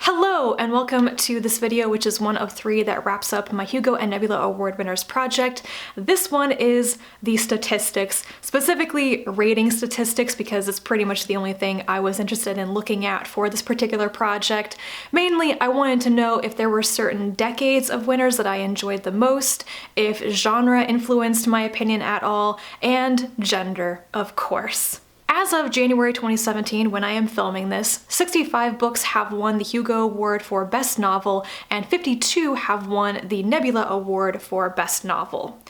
Hello and welcome to this video, which is one of three that wraps up my Hugo and Nebula Award winners project. This one is the statistics, specifically rating statistics, because it's pretty much the only thing I was interested in looking at for this particular project. Mainly, I wanted to know if there were certain decades of winners that I enjoyed the most, if genre influenced my opinion at all, and gender, of course. As of January 2017, when I am filming this, 65 books have won the Hugo Award for Best Novel, and 52 have won the Nebula Award for Best Novel.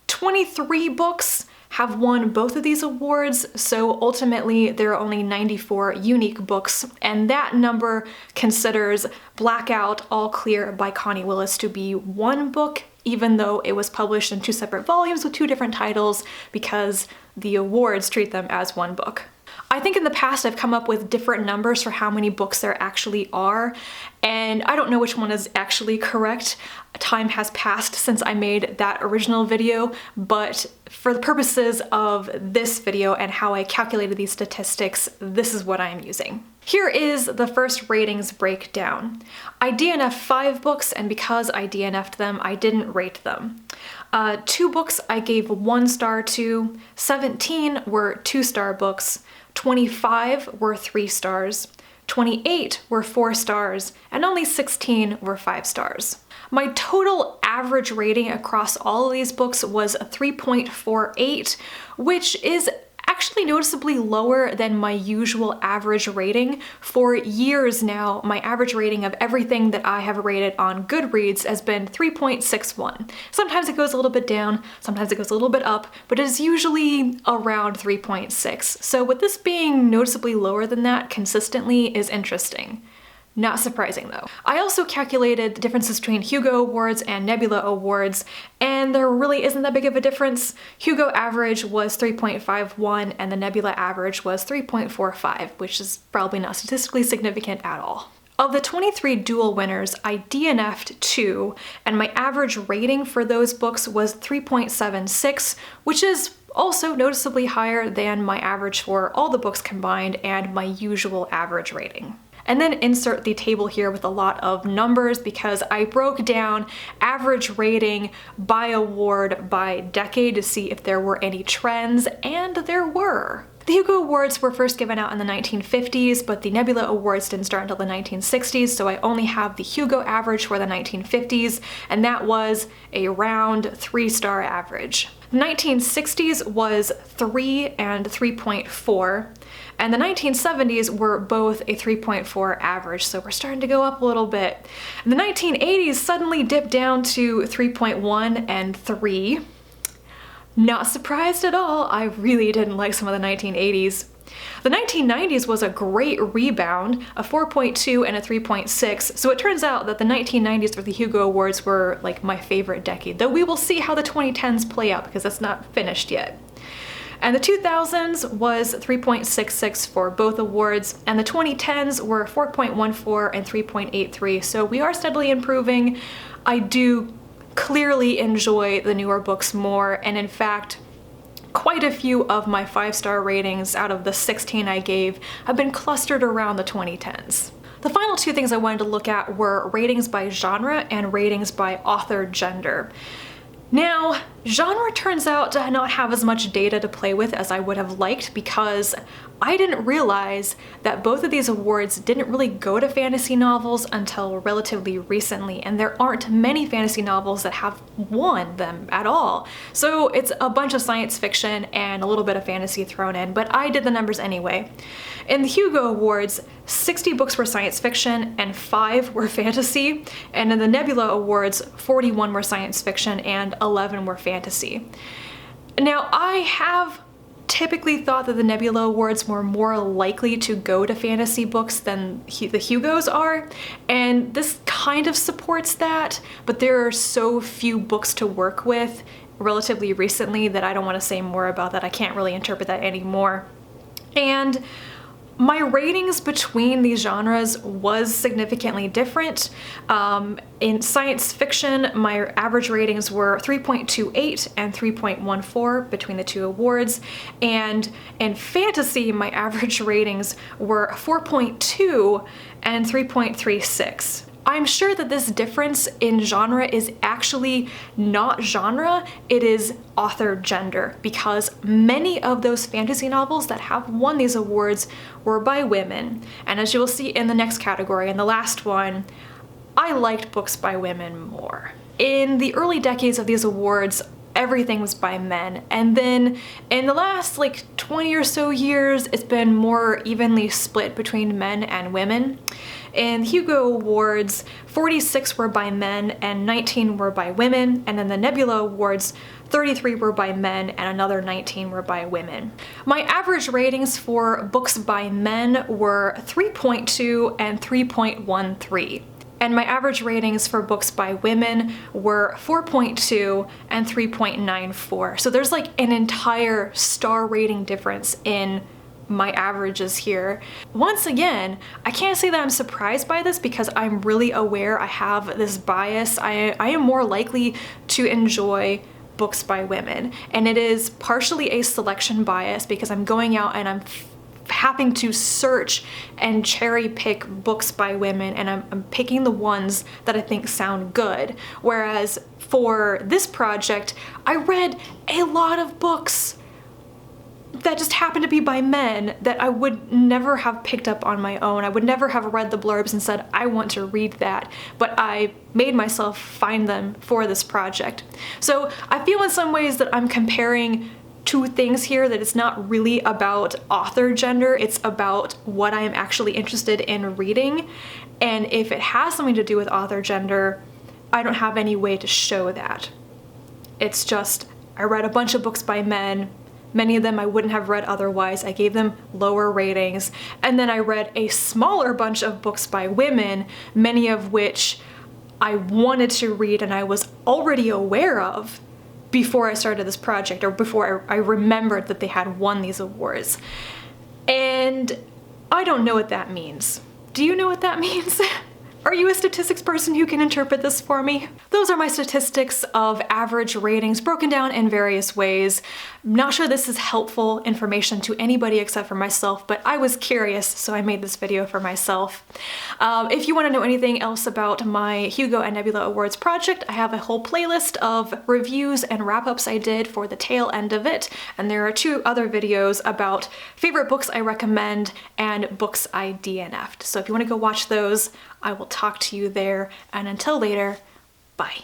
23 books have won both of these awards, so ultimately there are only 94 unique books, and that number considers Blackout All Clear by Connie Willis to be one book, even though it was published in two separate volumes with two different titles, because the awards treat them as one book. I think in the past I've come up with different numbers for how many books there actually are, and I don't know which one is actually correct. Time has passed since I made that original video, but for the purposes of this video and how I calculated these statistics, this is what I am using. Here is the first ratings breakdown. I DNF'd 5 books, and because I DNF'd them, I didn't rate them. 2 books I gave 1 star to, 17 were 2-star books, 25 were 3 stars, 28 were 4 stars, and only 16 were 5 stars. My total average rating across all of these books was a 3.48, which is actually noticeably lower than my usual average rating. For years now, my average rating of everything that I have rated on Goodreads has been 3.61. Sometimes it goes a little bit down, sometimes it goes a little bit up, but it's usually around 3.6. So with this being noticeably lower than that consistently is interesting. Not surprising though. I also calculated the differences between Hugo Awards and Nebula Awards, and there really isn't that big of a difference. Hugo average was 3.51 and the Nebula average was 3.45, which is probably not statistically significant at all. Of the 23 dual winners, I DNF'd 2, and my average rating for those books was 3.76, which is also noticeably higher than my average for all the books combined and my usual average rating. And then insert the table here with a lot of numbers because I broke down average rating by award by decade to see if there were any trends, and there were. The Hugo Awards were first given out in the 1950s, but the Nebula Awards didn't start until the 1960s, so I only have the Hugo average for the 1950s, and that was a round 3-star average. The 1960s was 3 and 3.4, and the 1970s were both a 3.4 average, so we're starting to go up a little bit. And the 1980s suddenly dipped down to 3.1 and 3. Not surprised at all, I really didn't like some of the 1980s. The 1990s was a great rebound, a 4.2 and a 3.6, so it turns out that the 1990s for the Hugo Awards were like my favorite decade, though we will see how the 2010s play out because that's not finished yet. And the 2000s was 3.66 for both awards, and the 2010s were 4.14 and 3.83, so we are steadily improving. I do clearly enjoy the newer books more, and in fact, quite a few of my 5-star ratings out of the 16 I gave have been clustered around the 2010s. The final 2 things I wanted to look at were ratings by genre and ratings by author gender. Now, genre turns out to not have as much data to play with as I would have liked because I didn't realize that both of these awards didn't really go to fantasy novels until relatively recently, and there aren't many fantasy novels that have won them at all. So it's a bunch of science fiction and a little bit of fantasy thrown in, but I did the numbers anyway. In the Hugo Awards, 60 books were science fiction and 5 were fantasy, and in the Nebula Awards, 41 were science fiction and 11 were fantasy. Now, I have typically thought that the Nebula Awards were more likely to go to fantasy books than the Hugos are, and this kind of supports that, but there are so few books to work with relatively recently that I don't want to say more about that. I can't really interpret that anymore. And My ratings between these genres was significantly different. In science fiction, my average ratings were 3.28 and 3.14 between the two awards, and in fantasy, my average ratings were 4.2 and 3.36. I'm sure that this difference in genre is actually not genre, it is author gender, because many of those fantasy novels that have won these awards were by women. And as you will see in the next category, and the last one, I liked books by women more. In the early decades of these awards, everything was by men, and then in the last like 20 or so years, it's been more evenly split between men and women. In Hugo Awards, 46 were by men and 19 were by women, and in the Nebula Awards, 33 were by men and another 19 were by women. My average ratings for books by men were 3.2 and 3.13. And my average ratings for books by women were 4.2 and 3.94. So there's like an entire star rating difference in my averages here. Once again, I can't say that I'm surprised by this because I'm really aware I have this bias. I am more likely to enjoy books by women, and it is partially a selection bias because I'm going out and I'm having to search and cherry pick books by women, and I'm picking the ones that I think sound good. Whereas for this project, I read a lot of books that just happened to be by men that I would never have picked up on my own. I would never have read the blurbs and said, I want to read that, but I made myself find them for this project. So I feel in some ways that I'm comparing two things here, that it's not really about author gender, it's about what I am actually interested in reading. And if it has something to do with author gender, I don't have any way to show that. It's just, I read a bunch of books by men, many of them I wouldn't have read otherwise, I gave them lower ratings, and then I read a smaller bunch of books by women, many of which I wanted to read and I was already aware of before I started this project, or before I remembered that they had won these awards. And I don't know what that means. Do you know what that means? Are you a statistics person who can interpret this for me? Those are my statistics of average ratings broken down in various ways. I'm not sure this is helpful information to anybody except for myself, but I was curious, so I made this video for myself. If you want to know anything else about my Hugo and Nebula Awards project, I have a whole playlist of reviews and wrap-ups I did for the tail end of it, and there are 2 other videos about favorite books I recommend and books I DNF'd. So if you want to go watch those, I will talk to you there, and until later, bye.